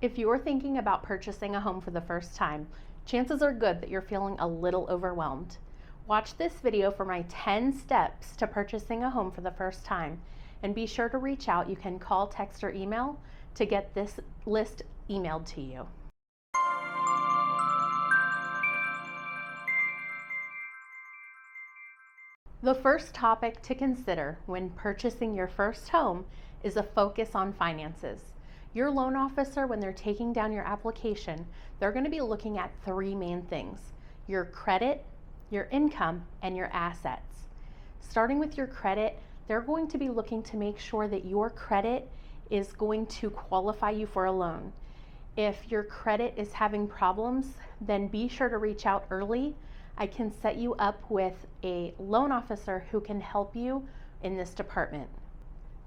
If you're thinking about purchasing a home for the first time, chances are good that you're feeling a little overwhelmed. Watch this video for my 10 steps to purchasing a home for the first time, and be sure to reach out. You can call, text, or email to get this list emailed to you. The first topic to consider when purchasing your first home is a focus on finances. Your loan officer, when they're taking down your application, they're going to be looking at three main things: your credit, your income, and your assets. Starting with your credit, they're going to be looking to make sure that your credit is going to qualify you for a loan. If your credit is having problems, then be sure to reach out early. I can set you up with a loan officer who can help you in this department.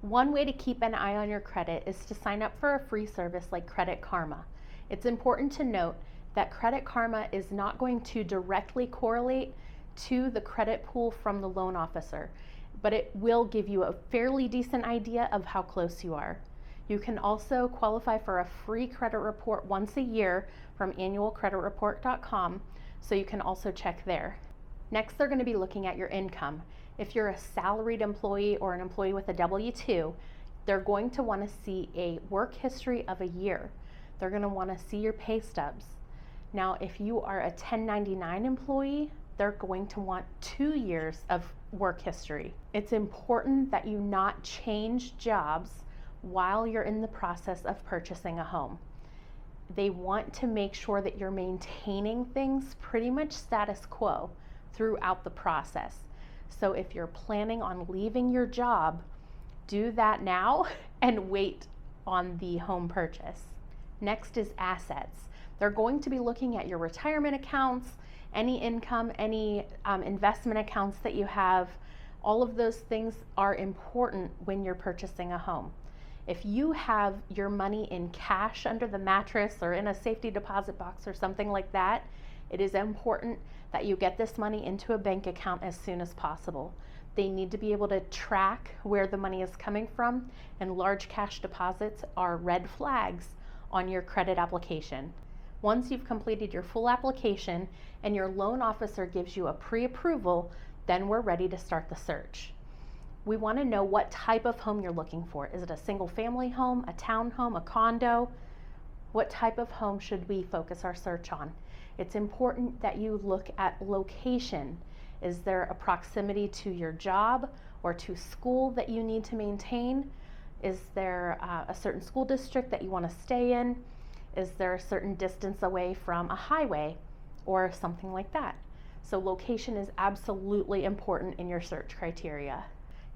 One way to keep an eye on your credit is to sign up for a free service like Credit Karma. It's important to note that Credit Karma is not going to directly correlate to the credit pool from the loan officer, but it will give you a fairly decent idea of how close you are. You can also qualify for a free credit report once a year from annualcreditreport.com, so you can also check there. Next, they're going to be looking at your income. If you're a salaried employee or an employee with a W-2, they're going to want to see a work history of a year. They're going to want to see your pay stubs. Now, if you are a 1099 employee, they're going to want 2 years of work history. It's important that you not change jobs while you're in the process of purchasing a home. They want to make sure that you're maintaining things pretty much status quo throughout the process. So if you're planning on leaving your job, do that now and wait on the home purchase. Next is assets. They're going to be looking at your retirement accounts, any income, any investment accounts that you have. All of those things are important when you're purchasing a home. If you have your money in cash under the mattress or in a safety deposit box or something like that, it is important that you get this money into a bank account as soon as possible. They need to be able to track where the money is coming from, and large cash deposits are red flags on your credit application. Once you've completed your full application and your loan officer gives you a pre-approval, then we're ready to start the search. We want to know what type of home you're looking for. Is it a single family home, a townhome, a condo? What type of home should we focus our search on? It's important that you look at location. Is there a proximity to your job or to school that you need to maintain? Is there a certain school district that you want to stay in? Is there a certain distance away from a highway or something like that? So location is absolutely important in your search criteria.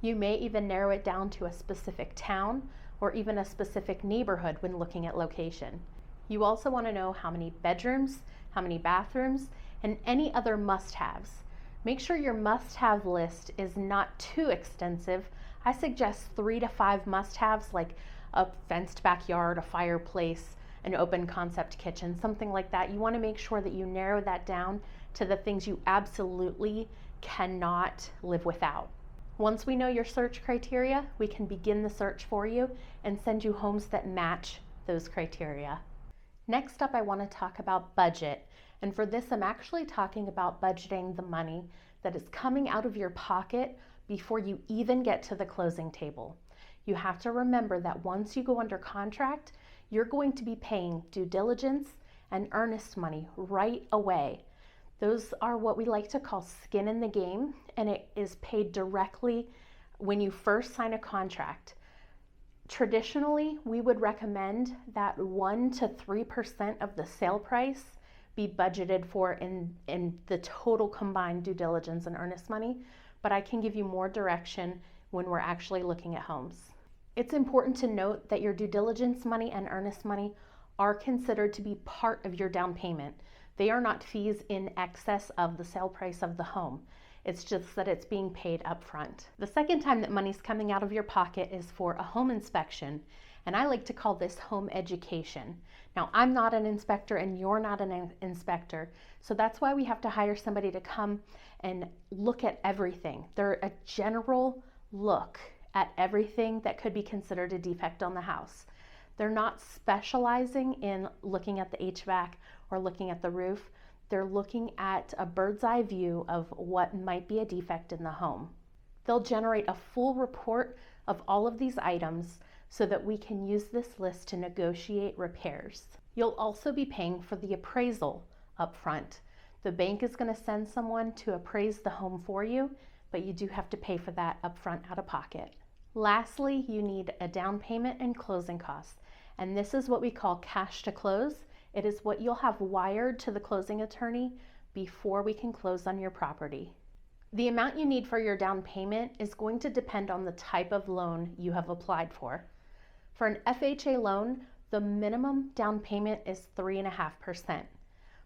You may even narrow it down to a specific town or even a specific neighborhood when looking at location. You also want to know how many bedrooms, how many bathrooms, and any other must-haves. Make sure your must-have list is not too extensive. I suggest 3 to 5 must-haves, like a fenced backyard, a fireplace, an open concept kitchen, something like that. You want to make sure that you narrow that down to the things you absolutely cannot live without. Once we know your search criteria, we can begin the search for you and send you homes that match those criteria. Next up, I want to talk about budget. And for this, I'm actually talking about budgeting the money that is coming out of your pocket before you even get to the closing table. You have to remember that once you go under contract, you're going to be paying due diligence and earnest money right away. Those are what we like to call skin in the game, and it is paid directly when you first sign a contract. Traditionally, we would recommend that 1 to 3% of the sale price be budgeted for in the total combined due diligence and earnest money, but I can give you more direction when we're actually looking at homes. It's important to note that your due diligence money and earnest money are considered to be part of your down payment. They are not fees in excess of the sale price of the home. It's just that it's being paid up front. The second time that money's coming out of your pocket is for a home inspection, and I like to call this home education. Now, I'm not an inspector and you're not an inspector, so that's why we have to hire somebody to come and look at everything. They're a general look at everything that could be considered a defect on the house. They're not specializing in looking at the HVAC or looking at the roof. They're looking at a bird's eye view of what might be a defect in the home. They'll generate a full report of all of these items so that we can use this list to negotiate repairs. You'll also be paying for the appraisal up front. The bank is going to send someone to appraise the home for you, but you do have to pay for that up front out of pocket. Lastly, you need a down payment and closing costs, and this is what we call cash to close. It is what you'll have wired to the closing attorney before we can close on your property. The amount you need for your down payment is going to depend on the type of loan you have applied for. For an FHA loan, the minimum down payment is 3.5%.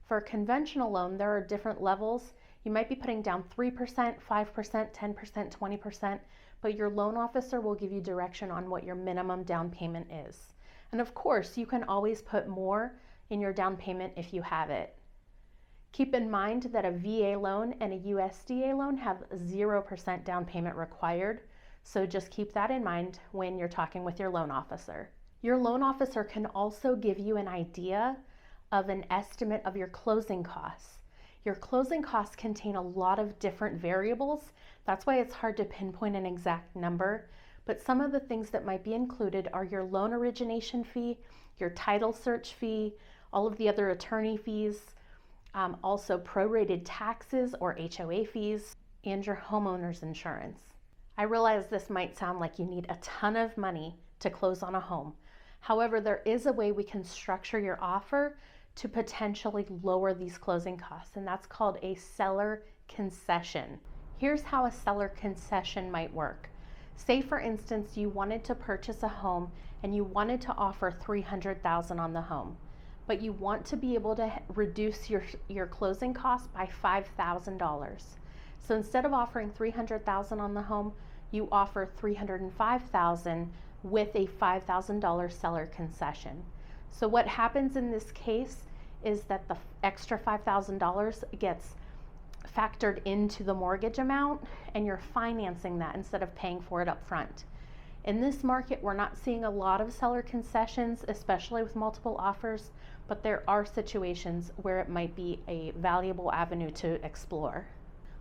For a conventional loan, there are different levels. You might be putting down 3%, 5%, 10%, 20%, but your loan officer will give you direction on what your minimum down payment is. And of course, you can always put more in your down payment if you have it. Keep in mind that a VA loan and a USDA loan have 0% down payment required, so just keep that in mind when you're talking with your loan officer. Your loan officer can also give you an idea of an estimate of your closing costs. Your closing costs contain a lot of different variables. That's why it's hard to pinpoint an exact number, but some of the things that might be included are your loan origination fee, your title search fee, all of the other attorney fees, also prorated taxes or HOA fees, and your homeowner's insurance. I realize this might sound like you need a ton of money to close on a home. However, there is a way we can structure your offer to potentially lower these closing costs, and that's called a seller concession. Here's how a seller concession might work. Say for instance, you wanted to purchase a home and you wanted to offer $300,000 on the home, but you want to be able to reduce your closing costs by $5,000. So instead of offering $300,000 on the home, you offer $305,000 with a $5,000 seller concession. So what happens in this case is that the extra $5,000 gets factored into the mortgage amount and you're financing that instead of paying for it up front. In this market, we're not seeing a lot of seller concessions, especially with multiple offers, but there are situations where it might be a valuable avenue to explore.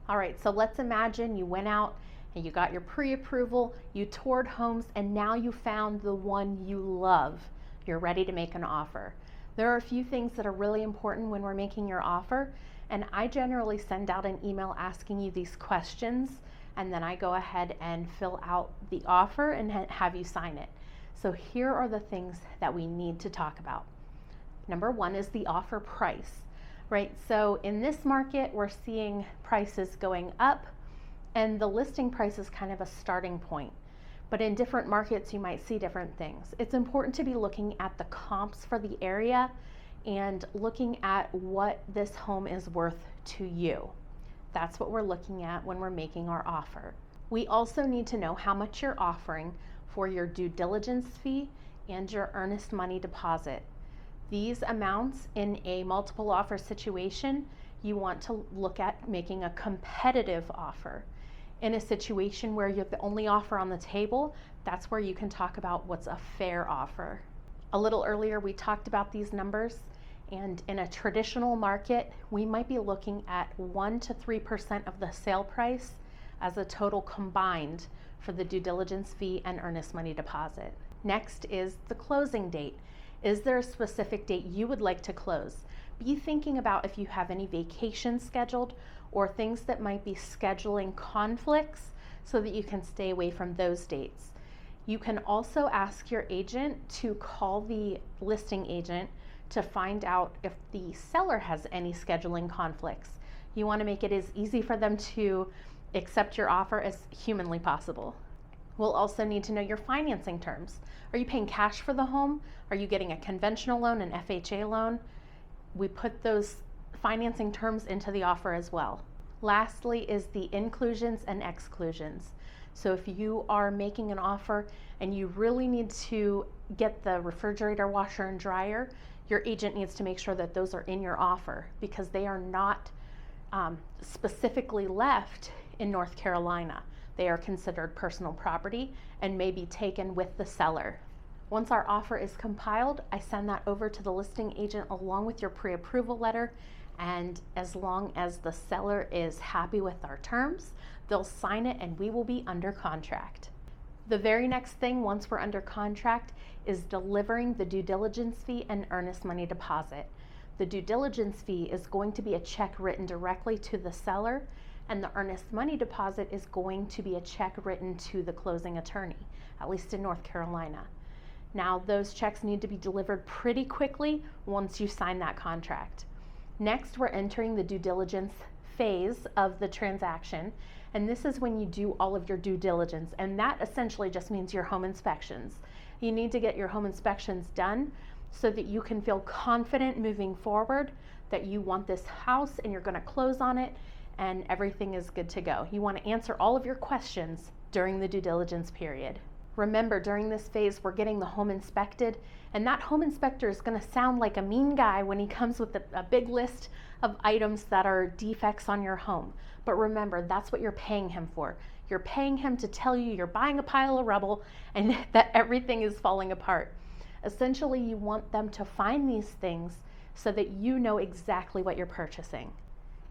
All right, so let's imagine you went out and you got your pre-approval, you toured homes, and now you found the one you love. You're ready to make an offer. There are a few things that are really important when we're making your offer, and I generally send out an email asking you these questions, and then I go ahead and fill out the offer and have you sign it. So here are the things that we need to talk about. Number one is the offer price, right? So in this market, we're seeing prices going up, and the listing price is kind of a starting point. But in different markets, you might see different things. It's important to be looking at the comps for the area and looking at what this home is worth to you. That's what we're looking at when we're making our offer. We also need to know how much you're offering for your due diligence fee and your earnest money deposit. These amounts in a multiple offer situation, you want to look at making a competitive offer. In a situation where you're the only offer on the table, that's where you can talk about what's a fair offer. A little earlier, we talked about these numbers, and in a traditional market, we might be looking at 1 to 3% of the sale price as a total combined for the due diligence fee and earnest money deposit. Next is the closing date. Is there a specific date you would like to close? Be thinking about if you have any vacations scheduled or things that might be scheduling conflicts so that you can stay away from those dates. You can also ask your agent to call the listing agent to find out if the seller has any scheduling conflicts. You want to make it as easy for them to accept your offer as humanly possible. We'll also need to know your financing terms. Are you paying cash for the home? Are you getting a conventional loan, an FHA loan? We put those financing terms into the offer as well. Lastly is the inclusions and exclusions. So if you are making an offer and you really need to get the refrigerator, washer, and dryer, your agent needs to make sure that those are in your offer because they are not specifically left in North Carolina. They are considered personal property and may be taken with the seller. Once our offer is compiled, I send that over to the listing agent along with your pre-approval letter, and as long as the seller is happy with our terms, they'll sign it and we will be under contract. The very next thing once we're under contract is delivering the due diligence fee and earnest money deposit. The due diligence fee is going to be a check written directly to the seller, and the earnest money deposit is going to be a check written to the closing attorney, at least in North Carolina. Now, those checks need to be delivered pretty quickly once you sign that contract. Next, we're entering the due diligence phase of the transaction, and this is when you do all of your due diligence, and that essentially just means your home inspections. You need to get your home inspections done so that you can feel confident moving forward that you want this house and you're going to close on it and everything is good to go. You want to answer all of your questions during the due diligence period. Remember, during this phase, we're getting the home inspected, and that home inspector is going to sound like a mean guy when he comes with a big list of items that are defects on your home. But remember, that's what you're paying him for. You're paying him to tell you you're buying a pile of rubble and that everything is falling apart. Essentially, you want them to find these things so that you know exactly what you're purchasing.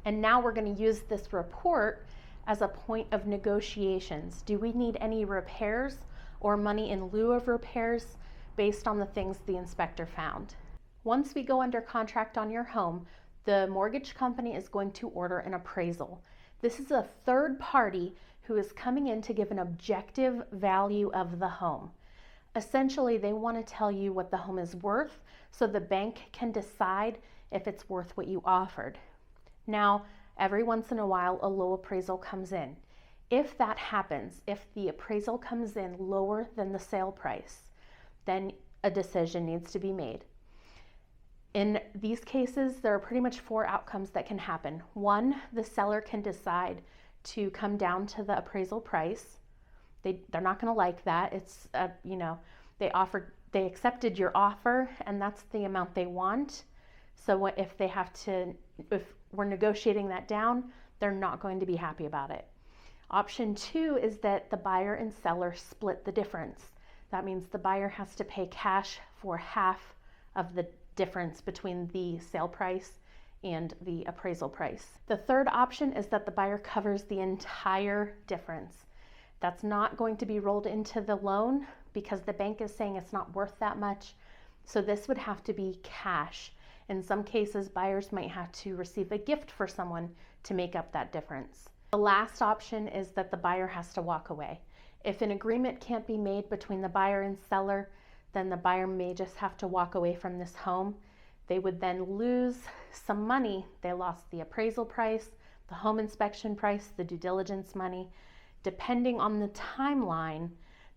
And now we're going to use this report as a point of negotiations. Do we need any repairs or money in lieu of repairs based on the things the inspector found? Once we go under contract on your home, the mortgage company is going to order an appraisal. This is a third party who is coming in to give an objective value of the home. Essentially, they want to tell you what the home is worth so the bank can decide if it's worth what you offered. Now, every once in a while, a low appraisal comes in. If that happens, if the appraisal comes in lower than the sale price, then a decision needs to be made. In these cases, there are pretty much 4 outcomes that can happen. 1, the seller can decide to come down to the appraisal price. They're not going to like that. It's they accepted your offer and that's the amount they want. So if we're negotiating that down, they're not going to be happy about it. Option 2 is that the buyer and seller split the difference. That means the buyer has to pay cash for half of the difference between the sale price and the appraisal price. The third option is that the buyer covers the entire difference. That's not going to be rolled into the loan because the bank is saying it's not worth that much. So this would have to be cash. In some cases, buyers might have to receive a gift for someone to make up that difference. The last option is that the buyer has to walk away. If an agreement can't be made between the buyer and seller, then the buyer may just have to walk away from this home. They would then lose some money. They lost the appraisal price, the home inspection price, the due diligence money. Depending on the timeline,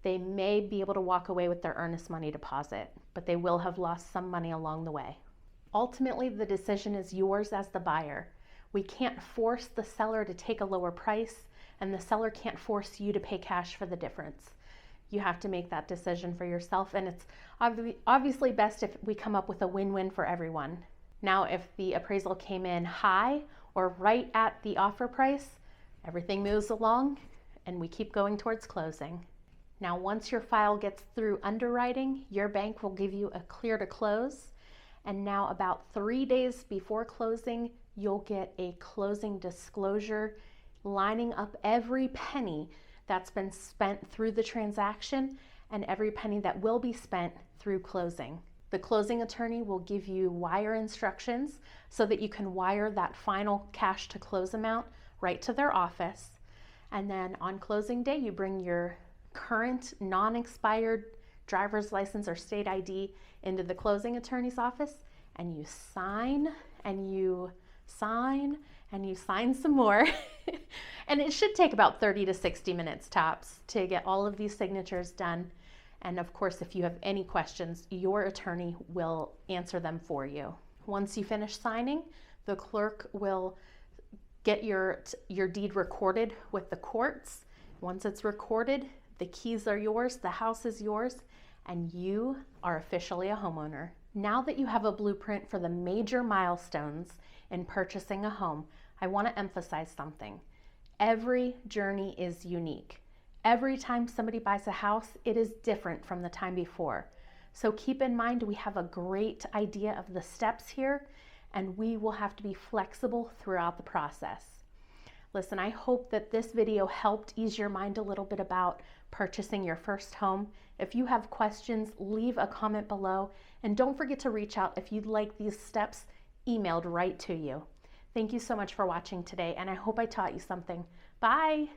they may be able to walk away with their earnest money deposit, but they will have lost some money along the way. Ultimately, the decision is yours as the buyer. We can't force the seller to take a lower price, and the seller can't force you to pay cash for the difference. You have to make that decision for yourself, and it's obviously best if we come up with a win-win for everyone. Now, if the appraisal came in high or right at the offer price, everything moves along and we keep going towards closing. Now, once your file gets through underwriting, your bank will give you a clear to close. And now about 3 days before closing, you'll get a closing disclosure lining up every penny that's been spent through the transaction and every penny that will be spent through closing. The closing attorney will give you wire instructions so that you can wire that final cash to close amount right to their office. And then on closing day, you bring your current non-expired driver's license or state ID into the closing attorney's office, and you sign and you sign and you sign some more. And it should take about 30 to 60 minutes tops to get all of these signatures done. And of course, if you have any questions, your attorney will answer them for you. Once you finish signing, the clerk will get your deed recorded with the courts. Once it's recorded, the keys are yours, the house is yours, and you are officially a homeowner. Now that you have a blueprint for the major milestones in purchasing a home, I want to emphasize something. Every journey is unique. Every time somebody buys a house, it is different from the time before. So keep in mind, we have a great idea of the steps here, and we will have to be flexible throughout the process. Listen, I hope that this video helped ease your mind a little bit about purchasing your first home. If you have questions, leave a comment below, and don't forget to reach out if you'd like these steps emailed right to you. Thank you so much for watching today, and I hope I taught you something. Bye.